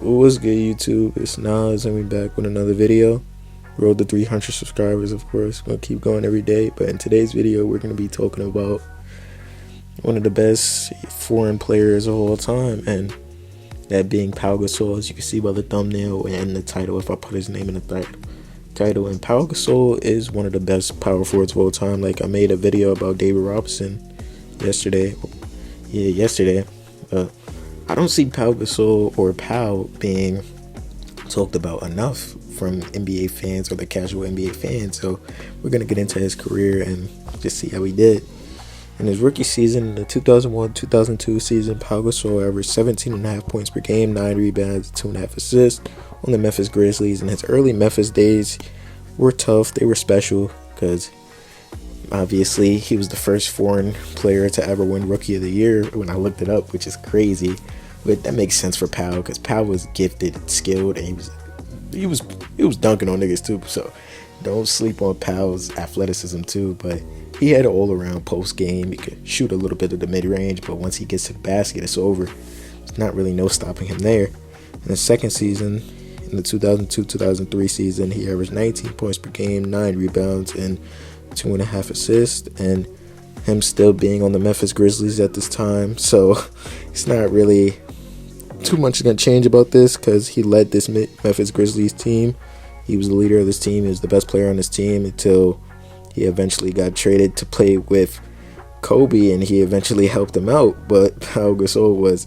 What's good, YouTube? It's Nas, and we back with another video. Road to 300 subscribers, of course. Gonna keep going every day. But in today's video, we're gonna be talking about one of the best foreign players of all time, and that being Pau Gasol, as you can see by the thumbnail and the title. If I put his name in the title, and Pau Gasol is one of the best power forwards of all time. Like, I made a video about David Robinson yesterday. I don't see Pau Gasol or Pau being talked about enough from NBA fans or the casual NBA fans. So we're going to get into his career and just see how he did. In his rookie season, the 2001-2002 season, Pau Gasol averaged 17.5 points per game, 9 rebounds, 2.5 assists on the Memphis Grizzlies. And his early Memphis days were tough. They were special because obviously he was the first foreign player to ever win Rookie of the Year when I looked it up, which is crazy. But that makes sense for Pau because Pau was gifted, skilled, and he was dunking on niggas too. So don't sleep on Pau's athleticism too. But he had an all-around post game. He could shoot a little bit of the mid-range, but once he gets to the basket, it's over. There's not really no stopping him there. In the second season, in the 2002-2003 season, he averaged 19 points per game, 9 rebounds, and 2.5 assists. And him still being on the Memphis Grizzlies at this time, so it's not really too much going to change about this because he led this Memphis Grizzlies team. He was the leader of this team. He was the best player on this team until he eventually got traded to play with Kobe, and he eventually helped him out. But Pau Gasol was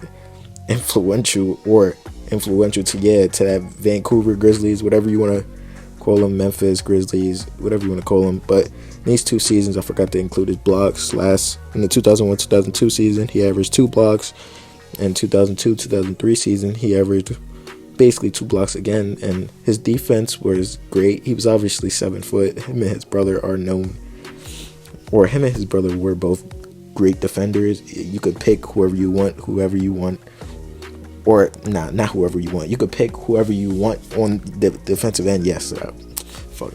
influential to that Vancouver Grizzlies, whatever you want to call them, Memphis Grizzlies, whatever you want to call them. But in these 2 seasons, I forgot to include his blocks. In the 2001-2002 season, he averaged 2 blocks. In 2002-2003 season, he averaged basically 2 blocks again, and his defense was great. He was obviously 7 foot. Him and his brother were both great defenders. You could pick whoever you want, or not whoever you want. You could pick whoever you want on the defensive end. Yes, I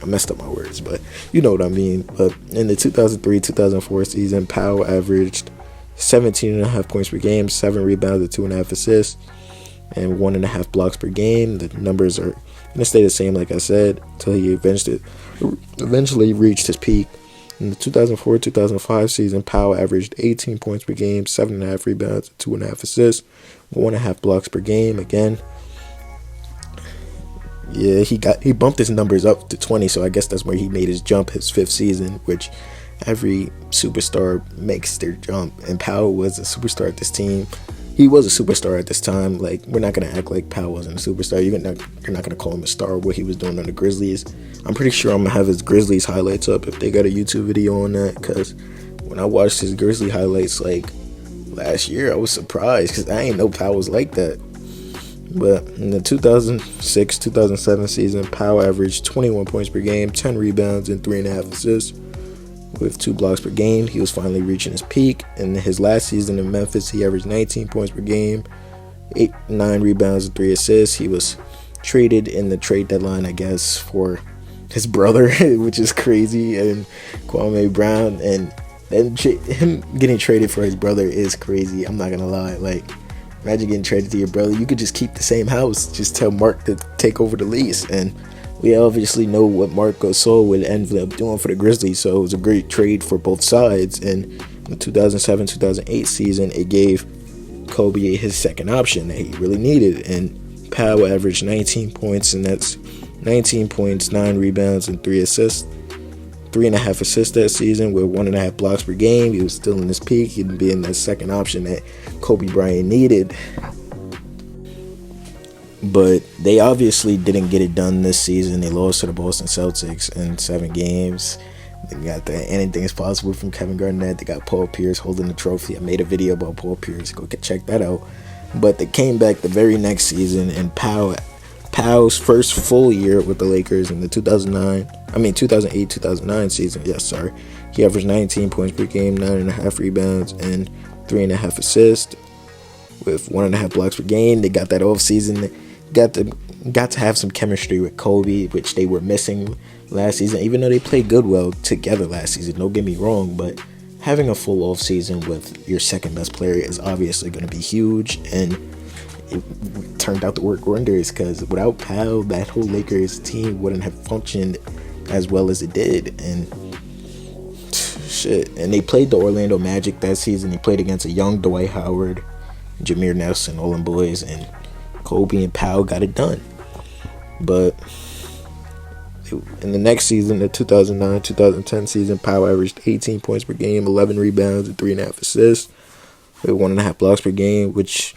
messed up my words, but you know what I mean. But in the 2003-2004 season, Pau averaged 17.5 points per game, 7 rebounds, and 2.5 assists, and 1.5 blocks per game. The numbers are going to stay the same, like I said, until he eventually reached his peak. In the 2004-2005 season, Pau averaged 18 points per game, 7.5 rebounds, 2.5 assists, 1.5 blocks per game. Again, yeah, he bumped his numbers up to 20, so I guess that's where he made his jump his 5th season, which every superstar makes their jump, and Pau was a superstar at this team. He was a superstar at this time. Like, we're not going to act like Pau wasn't a superstar. You're not going to call him a star, what he was doing on the Grizzlies. I'm pretty sure I'm going to have his Grizzlies highlights up if they got a YouTube video on that, because when I watched his Grizzly highlights like last year, I was surprised because I didn't know Pau was like that. But in the 2006-2007 season, Pau averaged 21 points per game, 10 rebounds, and 3.5 assists. With 2 blocks per game, he was finally reaching his peak. In his last season in Memphis, he averaged 19 points per game, 9 rebounds, and 3 assists. He was traded in the trade deadline, I guess, for his brother, which is crazy, and Kwame Brown. And then him getting traded for his brother is crazy. I'm not going to lie. Like, imagine getting traded to your brother. You could just keep the same house. Just tell Mark to take over the lease. And we obviously know what Marc Gasol would end up doing for the Grizzlies, so it was a great trade for both sides. And in the 2007-2008 season, it gave Kobe his second option that he really needed. And Pau averaged 19 points, and that's 19 points, 9 rebounds, and 3 assists. 3.5 assists that season with 1.5 blocks per game. He was still in his peak. He'd be in that second option that Kobe Bryant needed. But they obviously didn't get it done this season. They lost to the Boston Celtics in 7 games. They got the anything is possible from Kevin Garnett. They got Paul Pierce holding the trophy. I made a video about Paul Pierce. Go check that out. But they came back the very next season, and Pau's first full year with the Lakers in the 2008-2009 season. Yes, sorry. He averaged 19 points per game, 9.5 rebounds, and 3.5 assists with 1.5 blocks per game. They got that off season. Got to have some chemistry with Kobe, which they were missing last season, even though they played well together last season. Don't get me wrong, but having a full off season with your second best player is obviously going to be huge. And it turned out to work wonders, because without Powell, that whole Lakers team wouldn't have functioned as well as it did. And shit, and they played the Orlando Magic that season. They played against a young Dwight Howard, Jameer Nelson, all them boys, and Kobe and Powell got it done. But in the next season, the 2009-2010 season, Powell averaged 18 points per game, 11 rebounds, and 3.5 assists, with 1.5 blocks per game, which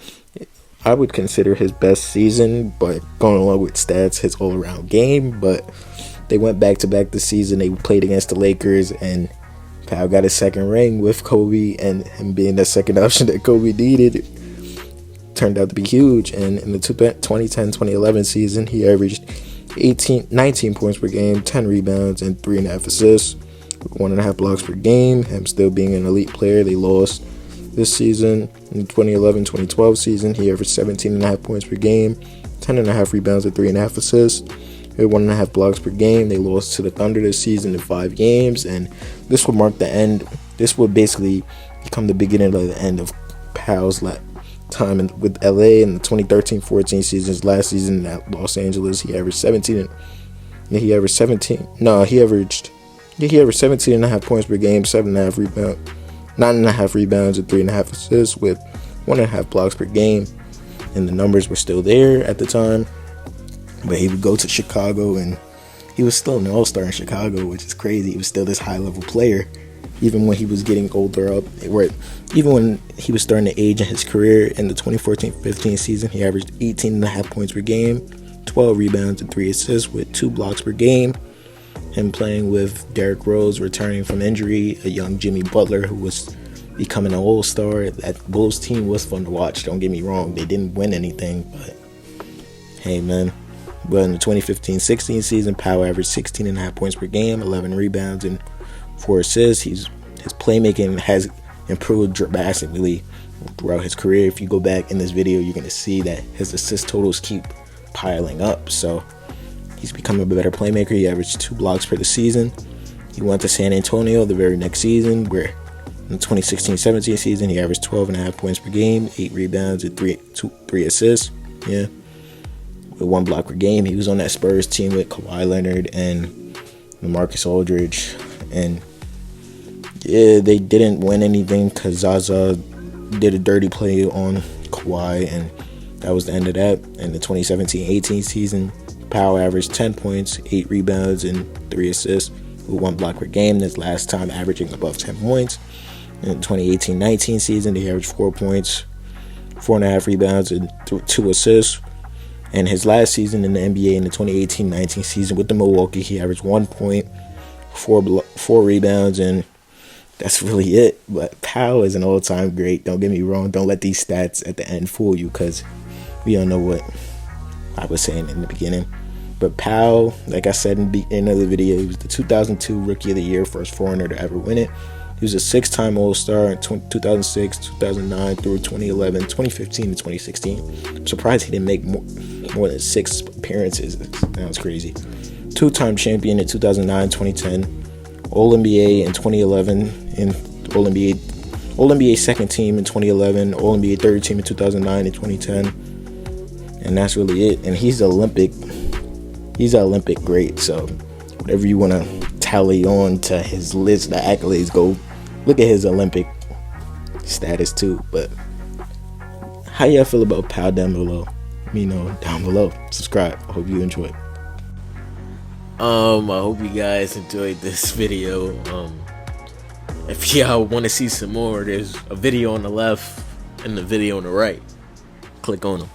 I would consider his best season, but going along with stats, his all-around game. But they went back-to-back this season. They played against the Lakers, and Powell got his second ring with Kobe, and him being the second option that Kobe needed turned out to be huge. And in the 2010-2011 season, he averaged 19 points per game, 10 rebounds, and 3.5 assists, 1.5 blocks per game. Him still being an elite player. They lost this season. In the 2011-2012 season, he averaged 17.5 points per game, 10.5 rebounds, and 3.5 assists, with 1.5 blocks per game. They lost to the Thunder this season in 5 games, and this would mark the end. This would basically become the beginning of the end of Powell's time with LA. In the 2013-14 season, his last season at Los Angeles, he averaged 17.5 points per game, 9.5 rebounds, and 3.5 assists, with 1.5 blocks per game. And the numbers were still there at the time. But he would go to Chicago, and he was still an all-star in Chicago, which is crazy. He was still this high-level player, even when he was getting older up. Even when he was starting to age in his career. In the 2014-15 season, he averaged 18.5 points per game, 12 rebounds, and 3 assists, with 2 blocks per game. Him playing with Derrick Rose returning from injury, a young Jimmy Butler who was becoming an all-star. That Bulls team was fun to watch, don't get me wrong. They didn't win anything, but hey, man. But in the 2015-16 season, Powell averaged 16.5 points per game, 11 rebounds, and 4 assists. His playmaking has improved dramatically throughout his career. If you go back in this video, you're going to see that his assist totals keep piling up. So he's becoming a better playmaker. He averaged 2 blocks per the season. He went to San Antonio the very next season, where in the 2016-17 season, he averaged 12.5 points per game, 8 rebounds, and 3 assists. Yeah. With 1 block per game. He was on that Spurs team with Kawhi Leonard and Marcus Aldridge. And yeah, they didn't win anything because Zaza did a dirty play on Kawhi, and that was the end of that. In the 2017-18 season, Powell averaged 10 points, 8 rebounds, and 3 assists, with 1 block per game. This last time averaging above 10 points. In the 2018-19 season, he averaged 4 points, 4.5 rebounds, and 2 assists. And his last season in the NBA, in the 2018-19 season with the Milwaukee, he averaged 1 point, 4 rebounds, and that's really it. But Powell is an all-time great. Don't get me wrong. Don't let these stats at the end fool you, because we all know what I was saying in the beginning. But Powell, like I said in the beginning of the video, he was the 2002 Rookie of the Year, first foreigner to ever win it. He was a 6-time All-Star in 2006, 2009 through 2011, 2015, and 2016. I'm surprised he didn't make more than 6 appearances. That was crazy. 2-time champion in 2009, 2010, All-NBA in 2011, and All-NBA second team in 2011, All-NBA third team in 2009 and 2010. And that's really it. And he's an Olympic great. So whatever you want to tally on to his list of accolades, go look at his Olympic status too. But how y'all feel about Powell down below? Let me know down below. Subscribe. I hope you enjoyed. I hope you guys enjoyed this video. If y'all want to see some more, there's a video on the left and the video on the right. Click on them.